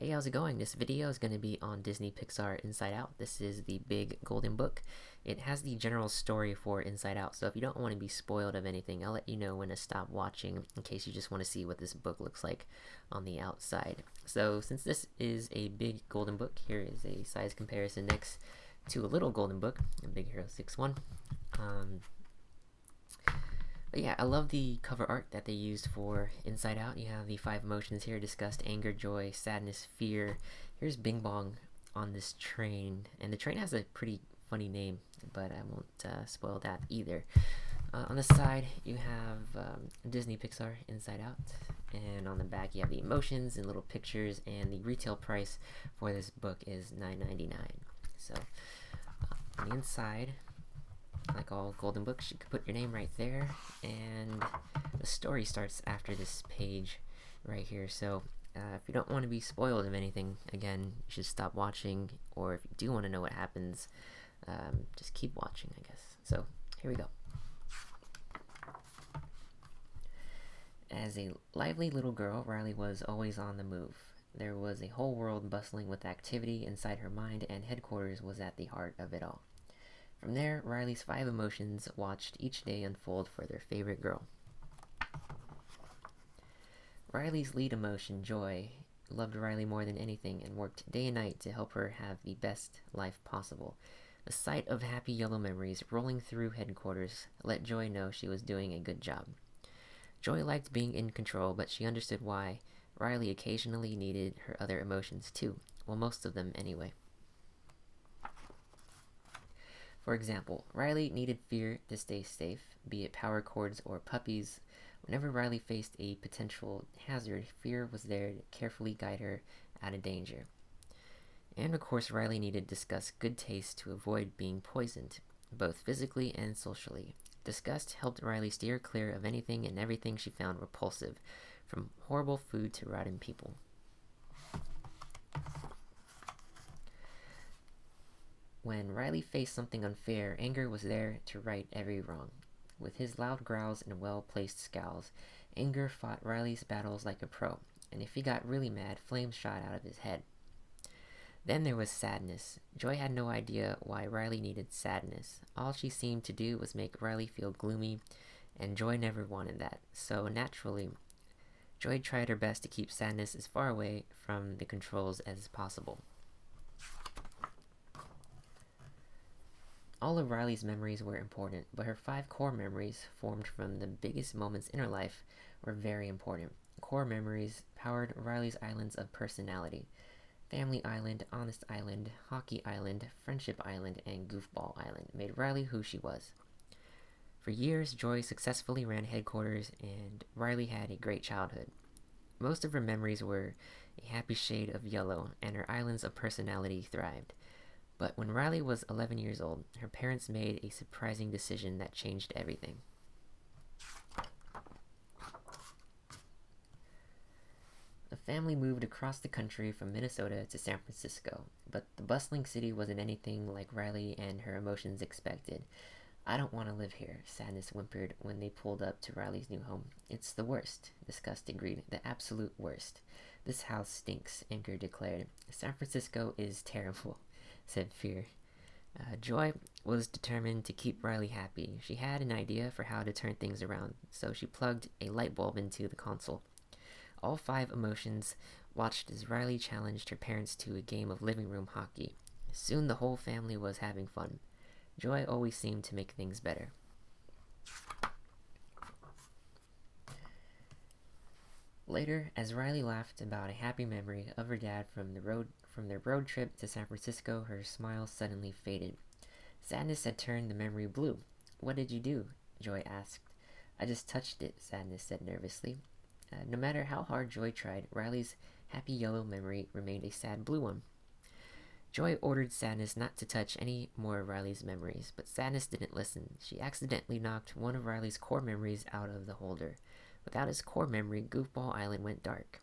Hey, how's it going? This video is going to be on Disney Pixar Inside Out. This is the big golden book. It has the general story for Inside Out, so if you don't want to be spoiled of anything, I'll let you know when to stop watching in case you just want to see what this book looks like on the outside. So since this is a big golden book, here is a size comparison next to a little golden book, a Big Hero 6-1. But yeah, I love the cover art that they used for Inside Out. You have the 5 emotions here: disgust, anger, joy, sadness, fear. Here's Bing Bong on this train, and the train has a pretty funny name, but I won't spoil that either. On the side, you have Disney Pixar Inside Out, and on the back you have the emotions and little pictures, and the retail price for this book is $9.99. So on the inside, like all golden books, you could put your name right there, and the story starts after this page right here. So if you don't want to be spoiled of anything, again, you should stop watching, or if you do want to know what happens, just keep watching, I guess. So here we go. As a lively little girl, Riley was always on the move. There was a whole world bustling with activity inside her mind, and headquarters was at the heart of it all. From there, Riley's 5 emotions watched each day unfold for their favorite girl. Riley's lead emotion, joy, loved Riley more than anything and worked day and night to help her have the best life possible. The sight of happy yellow memories rolling through headquarters let Joy know she was doing a good job. Joy liked being in control, but she understood why Riley occasionally needed her other emotions too. Well, most of them anyway. For example, Riley needed fear to stay safe, be it power cords or puppies. Whenever Riley faced a potential hazard, fear was there to carefully guide her out of danger. And of course, Riley needed disgust, good taste, to avoid being poisoned, both physically and socially. Disgust helped Riley steer clear of anything and everything she found repulsive, from horrible food to rotten people. When Riley faced something unfair, anger was there to right every wrong. With his loud growls and well-placed scowls, Anger fought Riley's battles like a pro, and if he got really mad, flames shot out of his head. Then there was sadness. Joy had no idea why Riley needed sadness. All she seemed to do was make Riley feel gloomy, and Joy never wanted that. So naturally, Joy tried her best to keep sadness as far away from the controls as possible. All of Riley's memories were important, but her 5 core memories, formed from the biggest moments in her life, were very important. Core memories powered Riley's islands of personality: Family Island, Honest Island, Hockey Island, Friendship Island, and Goofball Island made Riley who she was. For years, Joy successfully ran headquarters, and Riley had a great childhood. Most of her memories were a happy shade of yellow, and her islands of personality thrived. But when Riley was 11 years old, her parents made a surprising decision that changed everything. The family moved across the country from Minnesota to San Francisco, but the bustling city wasn't anything like Riley and her emotions expected. "I don't want to live here," Sadness whimpered when they pulled up to Riley's new home. "It's the worst," Disgust agreed. "The absolute worst. This house stinks," Anger declared. "San Francisco is terrible," said Fear. Joy was determined to keep Riley happy. She had an idea for how to turn things around, so she plugged a light bulb into the console. All 5 emotions watched as Riley challenged her parents to a game of living room hockey. Soon the whole family was having fun. Joy always seemed to make things better. Later, as Riley laughed about a happy memory of her dad from their road trip to San Francisco, her smile suddenly faded. Sadness had turned the memory blue. "What did you do?" Joy asked. "I just touched it," Sadness said nervously. No matter how hard Joy tried, Riley's happy yellow memory remained a sad blue one. Joy ordered Sadness not to touch any more of Riley's memories, but Sadness didn't listen. She accidentally knocked one of Riley's core memories out of the holder. Without his core memory, Goofball Island went dark.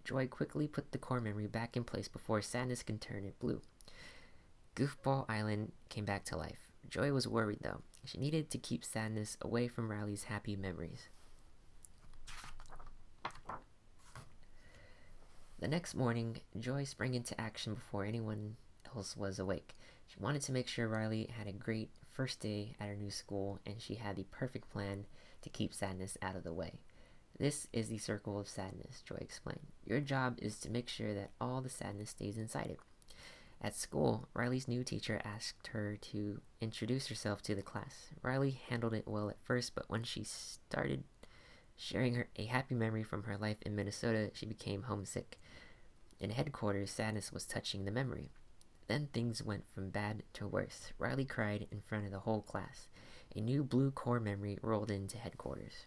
Joy quickly put the core memory back in place before Sadness could turn it blue. Goofball Island came back to life. Joy was worried, though. She needed to keep Sadness away from Riley's happy memories. The next morning, Joy sprang into action before anyone else was awake. She wanted to make sure Riley had a great first day at her new school, and she had the perfect plan to keep sadness out of the way. This is the circle of sadness, Joy explained. Your job is to make sure that all the sadness stays inside it. At school, Riley's new teacher asked her to introduce herself to the class. Riley handled it well at first, but when she started sharing a happy memory from her life in Minnesota, she became homesick. In headquarters, sadness was touching the memory. Then things went from bad to worse. Riley cried in front of the whole class. A new blue core memory rolled into headquarters.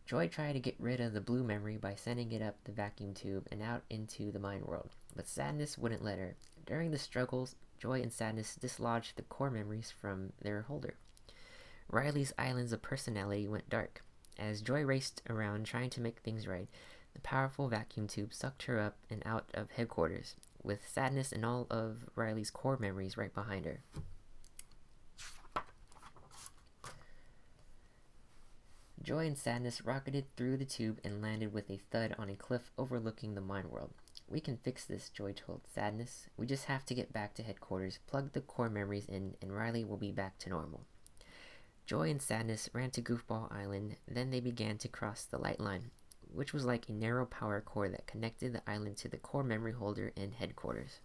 Joy tried to get rid of the blue memory by sending it up the vacuum tube and out into the mind world, but sadness wouldn't let her. During the struggles, Joy and sadness dislodged the core memories from their holder. Riley's islands of personality went dark. As Joy raced around trying to make things right, the powerful vacuum tube sucked her up and out of headquarters, with sadness and all of Riley's core memories right behind her. Joy and sadness rocketed through the tube and landed with a thud on a cliff overlooking the mine world. We can fix this, Joy told sadness. We just have to get back to headquarters, plug the core memories in, and Riley will be back to normal. Joy and sadness ran to Goofball Island, then they began to cross the light line, which was like a narrow power cord that connected the island to the core memory holder in headquarters.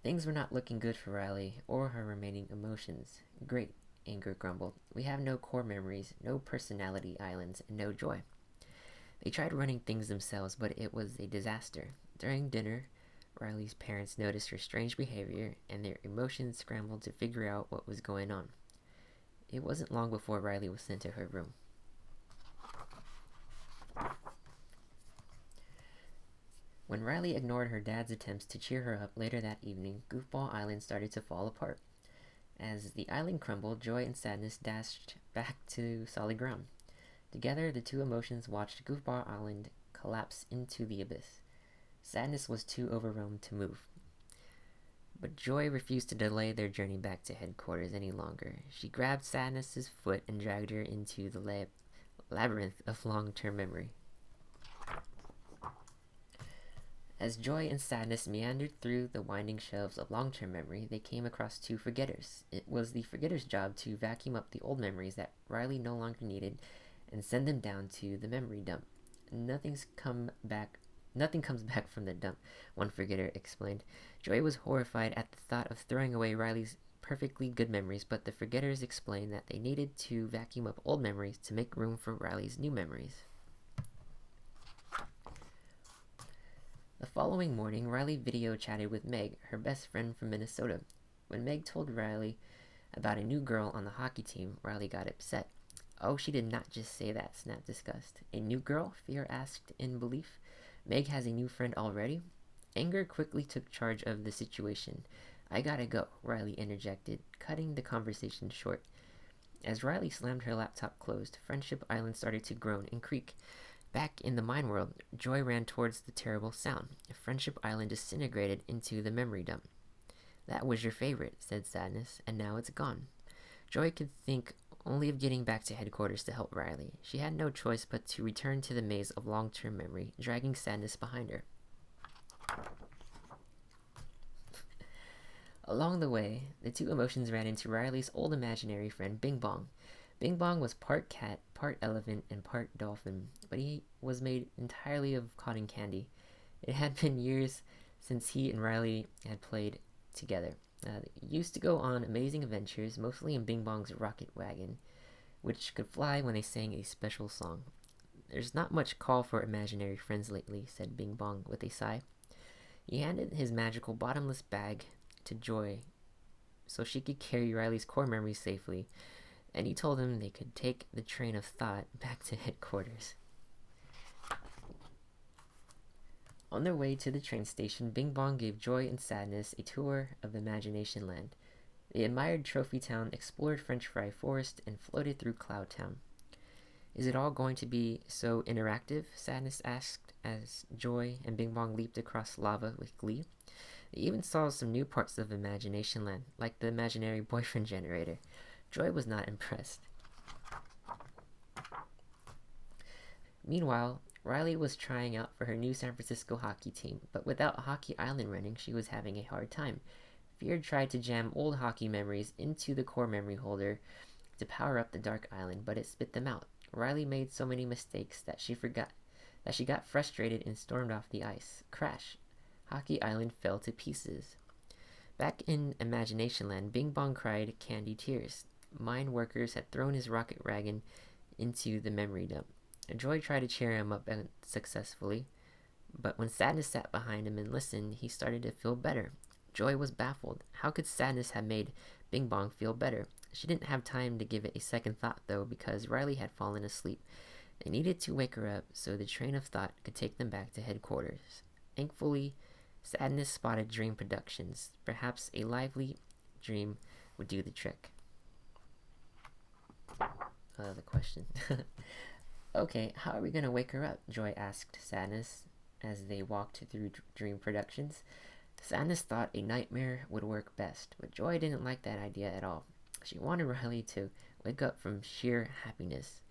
Things were not looking good for Riley or her remaining emotions. Great, anger grumbled. We have no core memories, no personality islands, and no joy. They tried running things themselves, but it was a disaster. During dinner, Riley's parents noticed her strange behavior, and their emotions scrambled to figure out what was going on. It wasn't long before Riley was sent to her room. When Riley ignored her dad's attempts to cheer her up later that evening, Goofball Island started to fall apart. As the island crumbled, joy and sadness dashed back to solid ground. Together, the two emotions watched Goofball Island collapse into the abyss. Sadness was too overwhelmed to move. But Joy refused to delay their journey back to headquarters any longer. She grabbed Sadness's foot and dragged her into the labyrinth of long-term memory. As Joy and Sadness meandered through the winding shelves of long-term memory, they came across two forgetters. It was the forgetter's job to vacuum up the old memories that Riley no longer needed and send them down to the memory dump. Nothing comes back from the dump, one forgetter explained. Joy was horrified at the thought of throwing away Riley's perfectly good memories, but the forgetters explained that they needed to vacuum up old memories to make room for Riley's new memories. The following morning, Riley video chatted with Meg, her best friend from Minnesota. When Meg told Riley about a new girl on the hockey team, Riley got upset. "Oh, she did not just say that," snapped Disgust. "A new girl?" Fear asked in belief. "Meg has a new friend already?" Anger quickly took charge of the situation. "I gotta go," Riley interjected, cutting the conversation short. As Riley slammed her laptop closed, Friendship Island started to groan and creak. Back in the mine world, Joy ran towards the terrible sound. Friendship Island disintegrated into the memory dump. "That was your favorite," said Sadness, "and now it's gone." Joy could think only of getting back to headquarters to help Riley. She had no choice but to return to the maze of long-term memory, dragging Sadness behind her. Along the way, the two emotions ran into Riley's old imaginary friend, Bing Bong. Bing Bong was part cat, part elephant, and part dolphin, but he was made entirely of cotton candy. It had been years since he and Riley had played together. They used to go on amazing adventures, mostly in Bing Bong's rocket wagon, which could fly when they sang a special song. "There's not much call for imaginary friends lately," said Bing Bong with a sigh. He handed his magical bottomless bag to Joy so she could carry Riley's core memories safely, and he told them they could take the train of thought back to headquarters. On their way to the train station, Bing Bong gave Joy and Sadness a tour of Imagination Land. They admired Trophy Town, explored French Fry Forest, and floated through Cloud Town. "Is it all going to be so interactive?" Sadness asked as Joy and Bing Bong leaped across lava with glee. They even saw some new parts of Imagination Land, like the imaginary boyfriend generator. Joy was not impressed. Meanwhile, Riley was trying out for her new San Francisco hockey team, but without Hockey Island running, she was having a hard time. Fear tried to jam old hockey memories into the core memory holder to power up the Dark Island, but it spit them out. Riley made so many mistakes that she got frustrated and stormed off the ice. Crash! Hockey Island fell to pieces. Back in Imagination Land, Bing Bong cried candy tears. Mine workers had thrown his rocket wagon into the memory dump. Joy tried to cheer him up unsuccessfully, but when Sadness sat behind him and listened, he started to feel better. Joy was baffled. How could Sadness have made Bing Bong feel better? She didn't have time to give it a second thought, though, because Riley had fallen asleep. They needed to wake her up so the train of thought could take them back to headquarters. Thankfully, Sadness spotted Dream Productions. Perhaps a lively dream would do the trick. The question. Okay, how are we gonna wake her up? Joy asked Sadness as they walked through Dream Productions. Sadness thought a nightmare would work best, but Joy didn't like that idea at all. She wanted Riley to wake up from sheer happiness.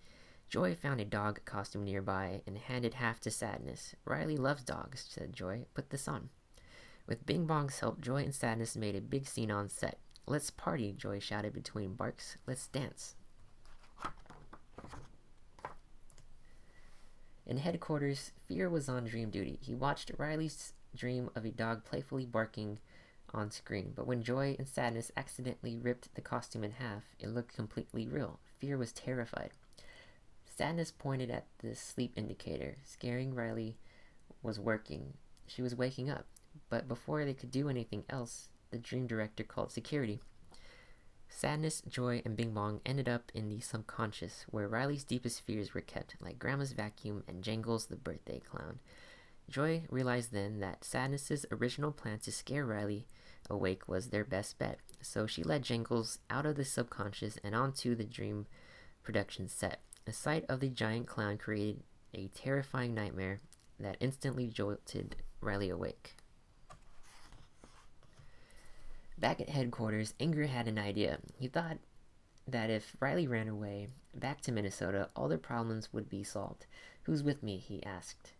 Joy found a dog costume nearby and handed half to Sadness. Riley loves dogs, said Joy. Put this on. With Bing Bong's help, Joy and Sadness made a big scene on set. Let's party, Joy shouted between barks. Let's dance. In headquarters, Fear was on dream duty. He watched Riley's dream of a dog playfully barking on screen, but when Joy and Sadness accidentally ripped the costume in half, it looked completely real. Fear was terrified. Sadness pointed at the sleep indicator. Scaring Riley was working. She was waking up, but before they could do anything else, the dream director called security. Sadness, Joy, and Bing Bong ended up in the subconscious, where Riley's deepest fears were kept, like Grandma's vacuum and Jangles the birthday clown. Joy realized then that Sadness's original plan to scare Riley awake was their best bet, so she led Jangles out of the subconscious and onto the dream production set. The sight of the giant clown created a terrifying nightmare that instantly jolted Riley awake. Back at headquarters, Anger had an idea. He thought that if Riley ran away back to Minnesota, all their problems would be solved. Who's with me? He asked.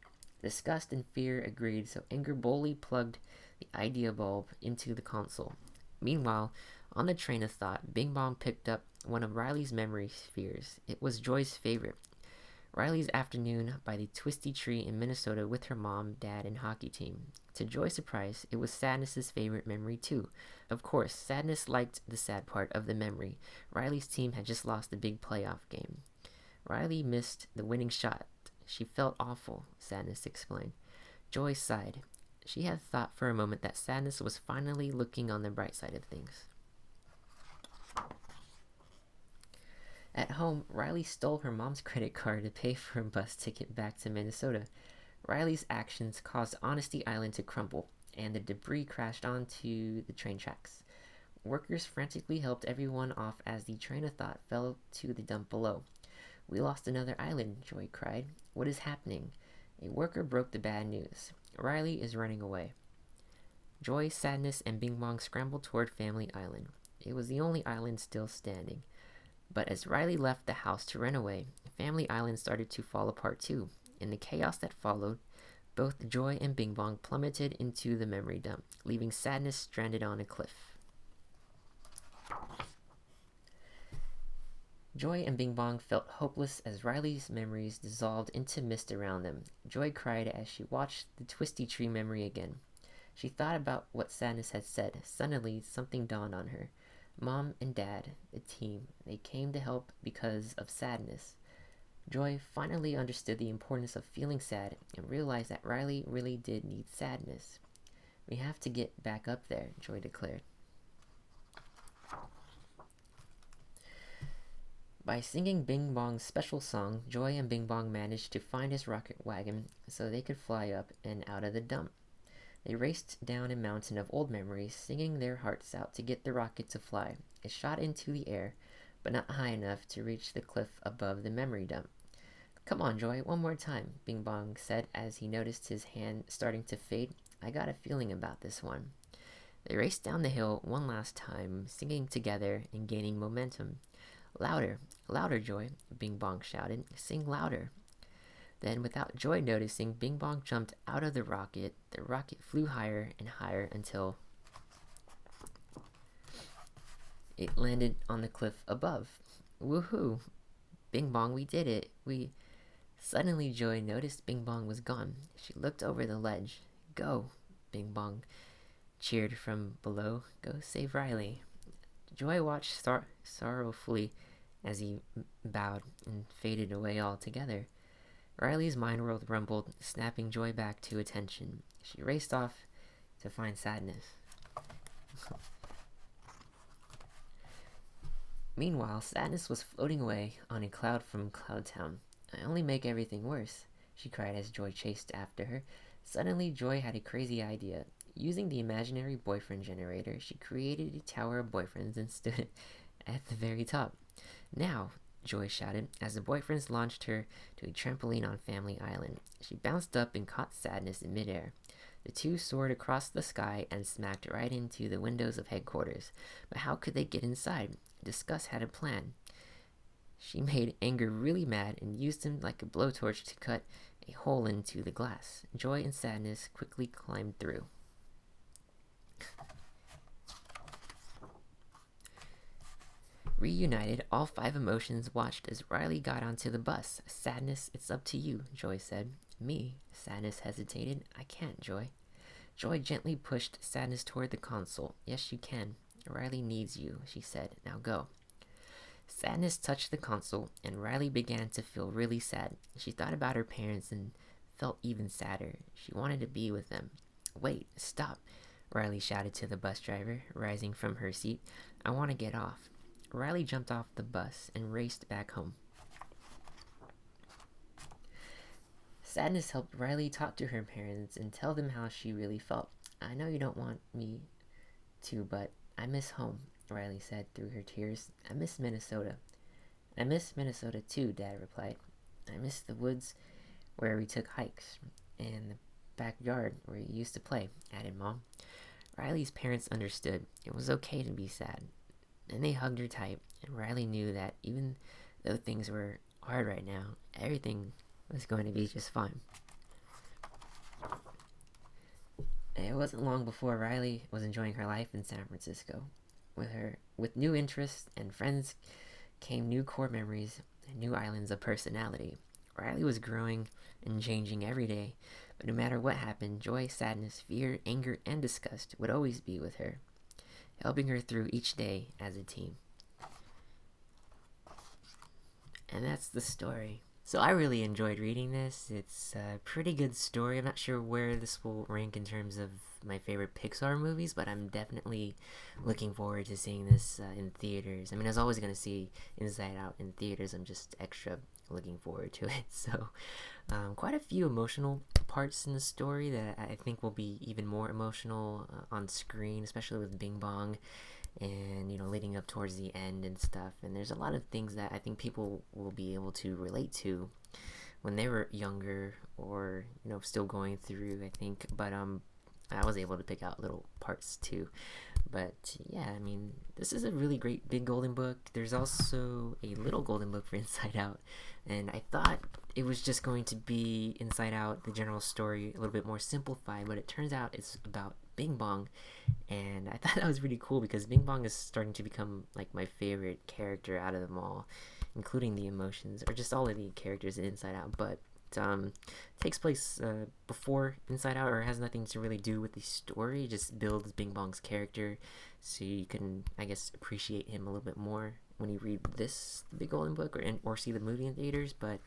Disgust and Fear agreed, so Anger boldly plugged the idea bulb into the console. Meanwhile, on the train of thought, Bing Bong picked up one of Riley's memory spheres. It was Joy's favorite. Riley's afternoon by the twisty tree in Minnesota with her mom, dad, and hockey team. To Joy's surprise, it was Sadness's favorite memory too. Of course, Sadness liked the sad part of the memory. Riley's team had just lost the big playoff game. Riley missed the winning shot. She felt awful, Sadness explained. Joy sighed. She had thought for a moment that Sadness was finally looking on the bright side of things. At home, Riley stole her mom's credit card to pay for a bus ticket back to Minnesota. Riley's actions caused Honesty Island to crumble, and the debris crashed onto the train tracks. Workers frantically helped everyone off as the train of thought fell to the dump below. We lost another island, Joy cried. What is happening? A worker broke the bad news. Riley is running away. Joy, Sadness, and Bing Bong scrambled toward Family Island. It was the only island still standing. But as Riley left the house to run away, Family Island started to fall apart too. In the chaos that followed, both Joy and Bing Bong plummeted into the memory dump, leaving Sadness stranded on a cliff. Joy and Bing Bong felt hopeless as Riley's memories dissolved into mist around them. Joy cried as she watched the twisty tree memory again. She thought about what Sadness had said. Suddenly, something dawned on her. Mom and Dad, the team, they came to help because of Sadness. Joy finally understood the importance of feeling sad and realized that Riley really did need Sadness. We have to get back up there, Joy declared. By singing Bing Bong's special song, Joy and Bing Bong managed to find his rocket wagon so they could fly up and out of the dump. They raced down a mountain of old memories, singing their hearts out to get the rocket to fly. It shot into the air, but not high enough to reach the cliff above the memory dump. Come on, Joy, one more time, Bing Bong said as he noticed his hand starting to fade. I got a feeling about this one. They raced down the hill one last time, singing together and gaining momentum. Louder, louder, Joy, Bing Bong shouted. Sing louder. Then, without Joy noticing, Bing Bong jumped out of the rocket. The rocket flew higher and higher until it landed on the cliff above. Woohoo! Bing Bong, we did it. Suddenly, Joy noticed Bing Bong was gone. She looked over the ledge. Go, Bing Bong cheered from below. Go save Riley. Joy watched sorrowfully as he bowed and faded away altogether. Riley's mind world rumbled, snapping Joy back to attention. She raced off to find Sadness. Meanwhile, Sadness was floating away on a cloud from Cloud Town. I only make everything worse, she cried as Joy chased after her. Suddenly, Joy had a crazy idea. Using the imaginary boyfriend generator, she created a tower of boyfriends and stood at the very top. Now, Joy shouted as the boyfriends launched her to a trampoline on Family Island. She bounced up and caught Sadness in midair. The two soared across the sky and smacked right into the windows of headquarters. But how could they get inside? Disgust had a plan. She made Anger really mad and used him like a blowtorch to cut a hole into the glass. Joy and Sadness quickly climbed through. Reunited, all five emotions watched as Riley got onto the bus. Sadness, it's up to you, Joy said. Me? Sadness hesitated. I can't, Joy. Joy gently pushed Sadness toward the console. Yes, you can. Riley needs you, she said. Now go. Sadness touched the console, and Riley began to feel really sad. She thought about her parents and felt even sadder. She wanted to be with them. Wait, stop, Riley shouted to the bus driver, rising from her seat. I want to get off. Riley jumped off the bus and raced back home. Sadness helped Riley talk to her parents and tell them how she really felt. I know you don't want me to, but I miss home, Riley said through her tears. I miss Minnesota. I miss Minnesota too, Dad replied. I miss the woods where we took hikes and the backyard where we used to play, added Mom. Riley's parents understood. It was okay to be sad. Then they hugged her tight, and Riley knew that even though things were hard right now, everything was going to be just fine. It wasn't long before Riley was enjoying her life in San Francisco. With new interests and friends came new core memories and new islands of personality. Riley was growing and changing every day, but no matter what happened, joy, sadness, fear, anger, and disgust would always be with her, helping her through each day as a team. And that's the story. So I really enjoyed reading this. It's a pretty good story. I'm not sure where this will rank in terms of my favorite Pixar movies, but I'm definitely looking forward to seeing this in theaters. I mean, I was always going to see Inside Out in theaters. I'm just extra looking forward to it. So quite a few emotional parts in the story that I think will be even more emotional on screen, especially with Bing Bong and, you know, leading up towards the end and stuff. And there's a lot of things that I think people will be able to relate to when they were younger or, you know, still going through, I think. But I was able to pick out little parts too. But yeah, I mean, this is a really great big golden book. There's also a little golden book for Inside Out, and I thought it was just going to be Inside Out, the general story, a little bit more simplified, but it turns out it's about Bing Bong, and I thought that was really cool because Bing Bong is starting to become like my favorite character out of them all, including the emotions, or just all of the characters in Inside Out, but takes place before Inside Out, or has nothing to really do with the story. It just builds Bing Bong's character so you can, I guess, appreciate him a little bit more when you read this Big Golden Book or see the movie in theaters. But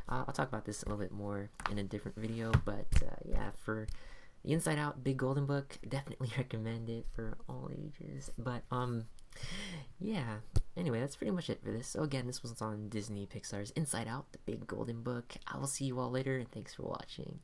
I'll talk about this a little bit more in a different video. But yeah, for the Inside Out Big Golden Book, definitely recommend it for all ages. But yeah, anyway, that's pretty much it for this. So again, this was on Disney Pixar's Inside Out, the Big Golden Book. I will see you all later, and thanks for watching.